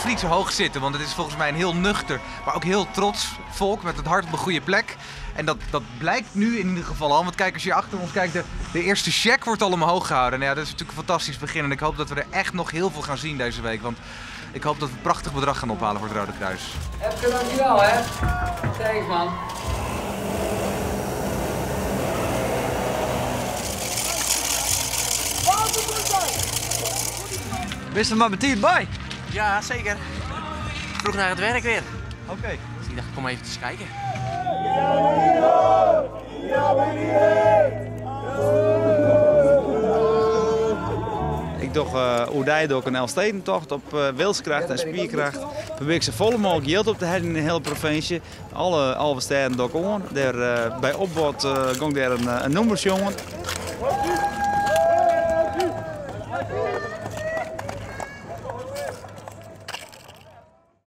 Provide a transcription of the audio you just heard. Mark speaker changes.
Speaker 1: niet zo hoog zitten, want het is volgens mij een heel nuchter, maar ook heel trots volk met het hart op een goede plek. En dat blijkt nu in ieder geval al, want kijk, als je achter ons kijkt, de eerste check wordt al omhoog gehouden. Nou ja, dat is natuurlijk een fantastisch begin en ik hoop dat we er echt nog heel veel gaan zien deze week, want ik hoop dat we een prachtig bedrag gaan ophalen voor het Rode Kruis.
Speaker 2: Even dankjewel, hè. Thanks, man.
Speaker 3: Wist er maar met die bij?
Speaker 4: Ja, zeker. Vroeg naar het werk weer.
Speaker 3: Oké.
Speaker 4: Dus ik dacht, ik kom even te kijken.
Speaker 3: Ik doe Oerdijk een Elfstedentocht op wilskracht en spierkracht. Probeer ik zo vol mogelijk geld op te hebben in de hele provincie. Alle steden doe ik aan. Bij opbod ging daar een nummersjongen.